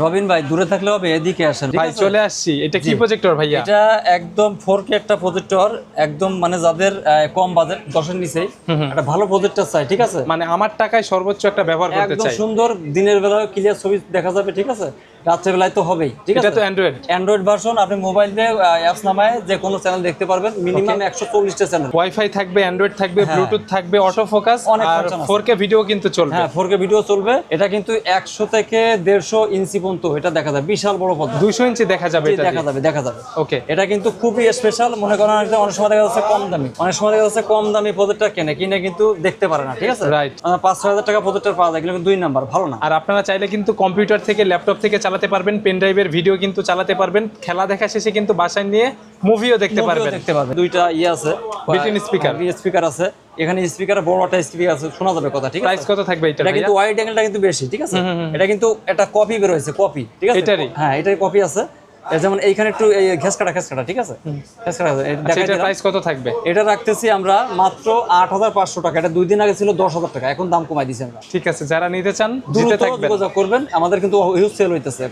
রবিন ভাই দূরে থাকলে হবে, এদিকে আসেন। ভাই চলে আসছি। এটা কি প্রজেক্টর ভাইয়া? এটা একদম 4K একটা প্রজেক্টর, একদম মানে যাদের কম বাজেট 10 এর নিচেই একটা ভালো প্রজেক্টর চাই, ঠিক আছে? মানে আমার টাকায় সর্বোচ্চ একটা ব্যবহার করতে একদম চাই। সুন্দর, দিনের বেলা ক্লিয়ার ছবি দেখা যাবে, ঠিক আছে? রাত্রের বেলায় তো হবেই, ঠিক আছে? এটা তো অ্যান্ড্রয়েড ভার্সন, আপনি মোবাইল দিয়ে অ্যাপস নামায় যে কোনো চ্যানেল দেখতে পারবেন, মিনিমাম 140টা চ্যানেল। ওয়াইফাই থাকবে, অ্যান্ড্রয়েড থাকবে, ব্লুটুথ থাকবে, অটো ফোকাস, অনেক আর ফাংশন আছে। 4K ভিডিও কিন্তু চলবে। হ্যাঁ, 4K ভিডিও চলবে। এটা কিন্তু 100 থেকে 150 ইঞ্চি পর্যন্ত এটা দেখা যায়, বিশাল বড় পর্দা। 200 ইঞ্চি দেখা যাবে এটা দিয়ে। দেখা যাবে। ওকে, এটা কিন্তু খুবই স্পেশাল। মনে করেন অনেক সময় দেখা যাচ্ছে কম দামি, কম দামি প্রজেক্টর কিনে কিন্তু দেখতে পারে না, ঠিক আছে? রাইট। 5-6 হাজার টাকা প্রজেক্টর পাওয়া যায়, কিন্তু 2 নাম্বার ভালো না। আর আপনারা চাইলে কিন্তু কম্পিউটার থেকে, ল্যাপটপ থেকে চালাতে পারবেন, পেন ড্রাইভের ভিডিও কিন্তু চালাতে পারবেন, খেলা দেখা শেষে কিন্তু বাসায় নিয়ে মুভিও দেখতে পারবেন। দুইটা আছে, বিল্ট-ইন স্পিকার আছে এখানে, স্পিকার বড় একটা স্পিকার আছে, শোনা যাবে কথা, ঠিক আছে? প্রাইস কত থাকবে এটা? এটা কিন্তু ওয়াইড অ্যাঙ্গেলটা কিন্তু বেশি, ঠিক আছে? এটা কিন্তু একটা কপি বের হয়েছে, কপি, ঠিক আছে? এটারই? হ্যাঁ, এটারই কপি আছে। যেমন এইখানে একটু ঘেস কাটা, ঠিক আছে? ঘেস কাটা আছে। এটার প্রাইস কত থাকবে? এটা রাখতেছি আমরা মাত্র 8,500 টাকা। এটা 2 দিন আগে ছিল 10,000 টাকা, এখন দাম কমাই দিয়েছি আমরা। ঠিক আছে, যারা নিতে চান দ্রুত দিতে থাকবেন। যোগাযোগ করবেন, আমাদের কিন্তু হিউজ সেল হইতেছে।